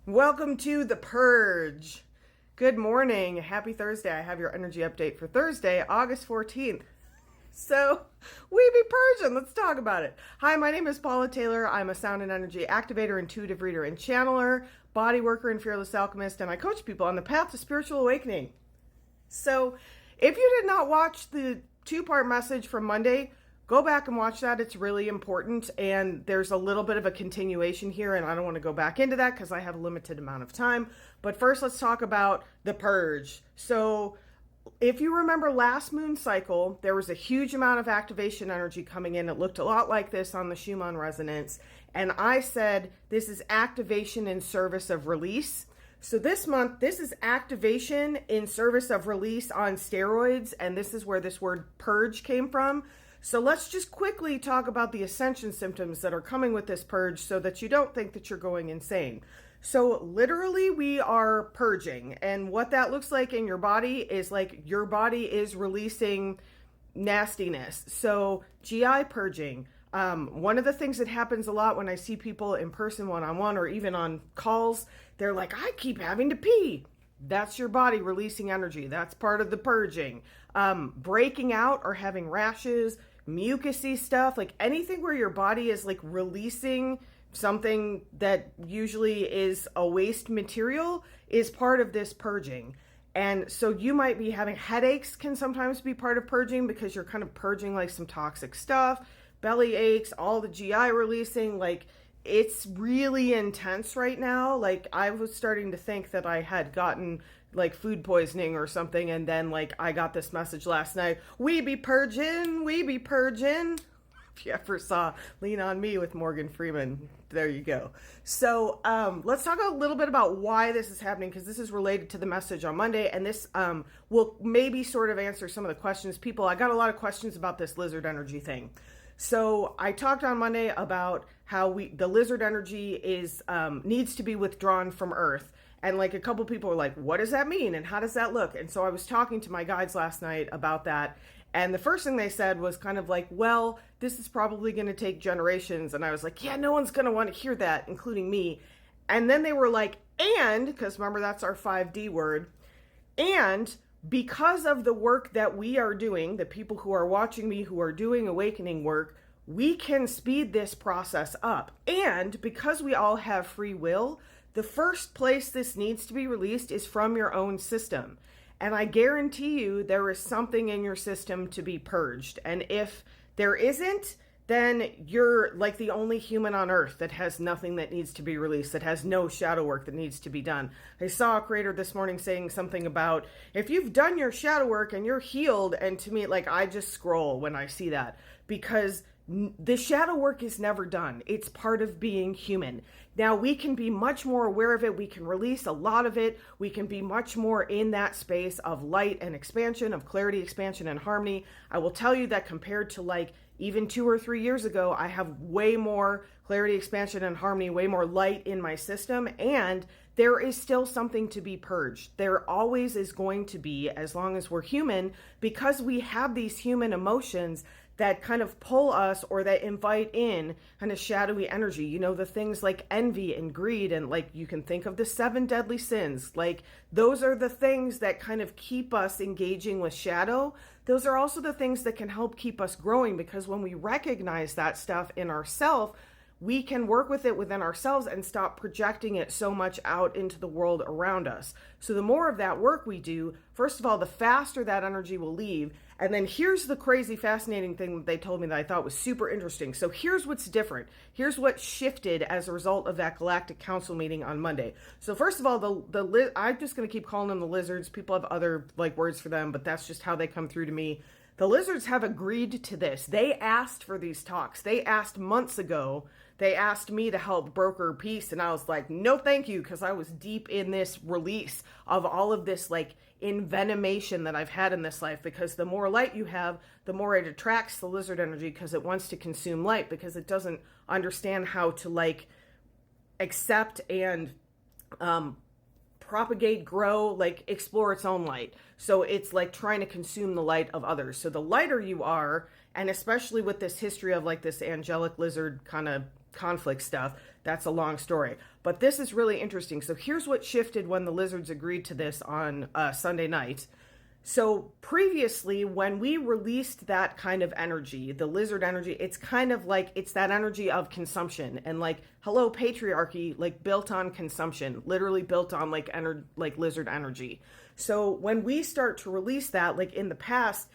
Welcome to The Purge. Good morning. Happy Thursday. I have your energy update for Thursday, August 14th. So, we be purging. Let's talk about it. Hi, my name is Paula Taylor. I'm a sound and energy activator, intuitive reader, and channeler, body worker, and fearless alchemist, and I coach people on the path to spiritual awakening. So, if you did not watch the two-part message from Monday, go back and watch that. It's really important, and there's a little bit of a continuation here, and I don't want to go back into that because I have a limited amount of time. But first, let's talk about the purge. So if you remember last moon cycle, there was a huge amount of activation energy coming in. It looked a lot like this on the Schumann resonance, and I said this is activation in service of release. So this month, this is activation in service of release on steroids, and this is where this word purge came from. So let's just quickly talk about the ascension symptoms that are coming with this purge so that you don't think that you're going insane. So literally we are purging, and what that looks like in your body is like your body is releasing nastiness. So GI purging. One of the things that happens a lot when I see people in person one-on-one or even on calls, they're like, I keep having to pee. That's your body releasing energy. That's part of the purging. Breaking out or having rashes, mucusy stuff, like anything where your body is like releasing something that usually is a waste material is part of this purging. And so you might be having headaches, can sometimes be part of purging because you're kind of purging like some toxic stuff, belly aches, all the GI releasing, like it's really intense right now. Like I was starting to think that I had gotten like food poisoning or something, and then like I got this message last night, we be purging, we be purging. If you ever saw Lean on Me with Morgan Freeman, there you go. So let's talk a little bit about why this is happening, because this is related to the message on Monday, and this will maybe sort of answer some of the questions. I got a lot of questions about this lizard energy thing. So I talked on Monday about how the lizard energy is needs to be withdrawn from Earth. And like a couple people were like, what does that mean? And how does that look? And so I was talking to my guides last night about that. And the first thing they said was kind of like, well, this is probably going to take generations. And I was like, yeah, no one's going to want to hear that, including me. And then they were like, and, because remember, that's our 5D word. And because of the work that we are doing, the people who are watching me, who are doing awakening work, we can speed this process up. And because we all have free will, the first place this needs to be released is from your own system. And I guarantee you there is something in your system to be purged. And if there isn't, then you're like the only human on earth that has nothing that needs to be released, that has no shadow work that needs to be done. I saw a creator this morning saying something about, if you've done your shadow work and you're healed, and to me, like, I just scroll when I see that, because the shadow work is never done. It's part of being human. Now, we can be much more aware of it. We can release a lot of it. We can be much more in that space of light and expansion, of clarity, expansion, and harmony. I will tell you that compared to like even 2 or 3 years ago, I have way more clarity, expansion, and harmony, way more light in my system. And there is still something to be purged. There always is going to be, as long as we're human, because we have these human emotions that kind of pull us or that invite in kind of shadowy energy. You know, the things like envy and greed, and like you can think of the 7 deadly sins. Like those are the things that kind of keep us engaging with shadow. Those are also the things that can help keep us growing, because when we recognize that stuff in ourselves, we can work with it within ourselves and stop projecting it so much out into the world around us. So the more of that work we do, first of all, the faster that energy will leave. And then here's the crazy, fascinating thing that they told me that I thought was super interesting. So here's what's different. Here's what shifted as a result of that Galactic Council meeting on Monday. So first of all, I'm just going to keep calling them the lizards. People have other like words for them, but that's just how they come through to me. The lizards have agreed to this. They asked for these talks. They asked months ago. They asked me to help broker peace, and I was like, no, thank you, because I was deep in this release of all of this like envenomation that I've had in this life, because the more light you have, the more it attracts the lizard energy, because it wants to consume light, because it doesn't understand how to like accept and propagate, grow, like explore its own light. So it's like trying to consume the light of others. So the lighter you are, and especially with this history of like this angelic lizard kind of conflict stuff. That's a long story. But this is really interesting. So here's what shifted when the lizards agreed to this on Sunday night. So previously, when we released that kind of energy, the lizard energy, it's kind of like, it's that energy of consumption and like, hello, patriarchy, like built on consumption, literally built on like lizard energy. So when we start to release that, like in the past,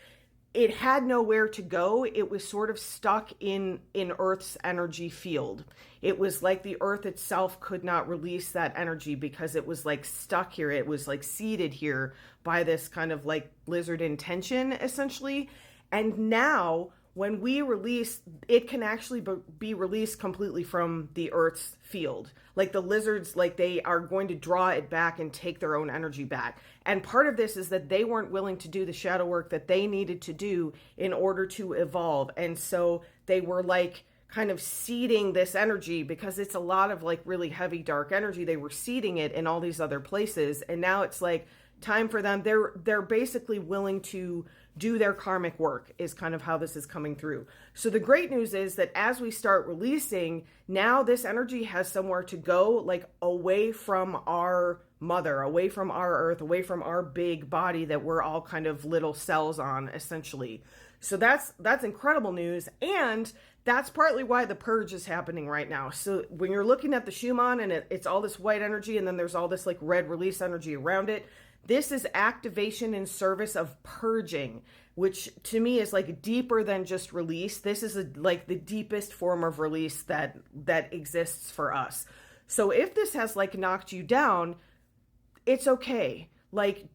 it had nowhere to go. It was sort of stuck in Earth's energy field. It was like the Earth itself could not release that energy because it was like stuck here. It was like seated here by this kind of like lizard intention, essentially. And now when we release, it can actually be released completely from the Earth's field. Like the lizards, like they are going to draw it back and take their own energy back. And part of this is that they weren't willing to do the shadow work that they needed to do in order to evolve. And so they were like kind of seeding this energy because it's a lot of like really heavy, dark energy. They were seeding it in all these other places. And now it's like time for them. They're basically willing to do their karmic work is kind of how this is coming through. So the great news is that as we start releasing, now this energy has somewhere to go, like away from our mother, away from our earth, away from our big body that we're all kind of little cells on, essentially. So that's incredible news. And that's partly why the purge is happening right now. So when you're looking at the Schumann and it's all this white energy and then there's all this like red release energy around it, this is activation in service of purging, which to me is like deeper than just release. This is like the deepest form of release that exists for us. So if this has like knocked you down, it's okay. Like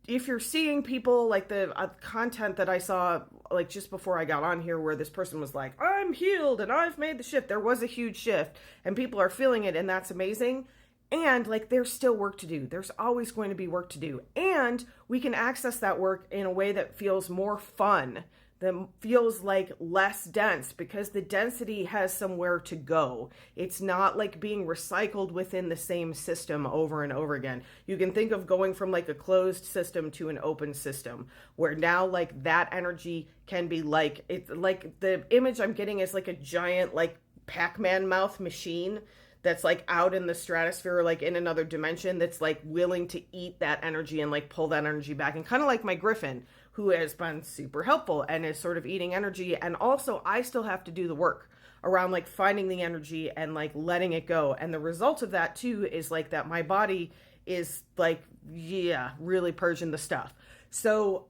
if you're seeing people like the content that I saw like just before I got on here where this person was like, I'm healed and I've made the shift. There was a huge shift and people are feeling it and that's amazing. And like there's still work to do. There's always going to be work to do. And we can access that work in a way that feels more fun, that feels like less dense because the density has somewhere to go. It's not like being recycled within the same system over and over again. You can think of going from like a closed system to an open system where now like that energy can be like, it's like the image I'm getting is like a giant like Pac-Man mouth machine that's like out in the stratosphere, like in another dimension, that's like willing to eat that energy and like pull that energy back. And kind of like my griffin, who has been super helpful and is sort of eating energy. And also I still have to do the work around like finding the energy and like letting it go. And the result of that too is like that my body is like, yeah, really purging the stuff. So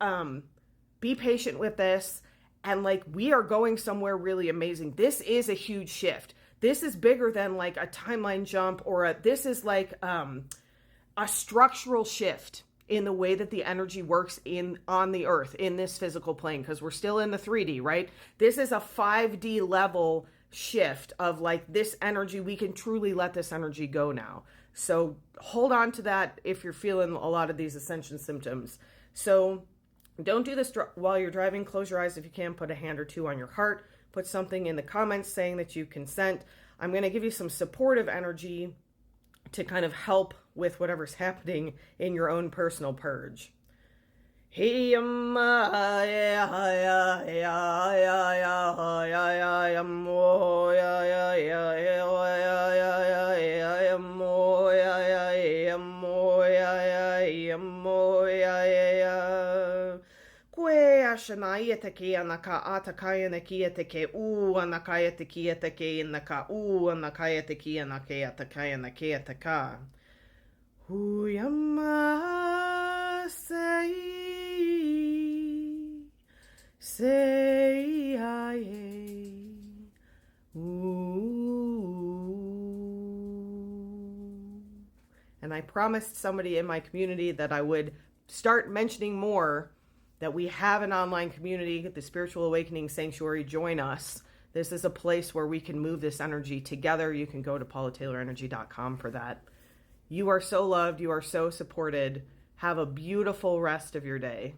be patient with this. And like, we are going somewhere really amazing. This is a huge shift. This is bigger than like a timeline jump or this is like a structural shift in the way that the energy works on the earth in this physical plane, because we're still in the 3D, right? This is a 5D level shift of like this energy. We can truly let this energy go now. So hold on to that if you're feeling a lot of these ascension symptoms. So don't do this while you're driving. Close your eyes if you can. Put a hand or two on your heart. Put something in the comments saying that you consent. I'm going to give you some supportive energy to kind of help with whatever's happening in your own personal purge. Shanaya take anaka atakaya nakia take anakaya takia take naka anakaya takia nakaya takaya nakia taka. Huyama say aye. And I promised somebody in my community that I would start mentioning more that we have an online community, the Spiritual Awakening Sanctuary. Join us. This is a place where we can move this energy together. You can go to paulataylorenergy.com for that. You are so loved. You are so supported. Have a beautiful rest of your day.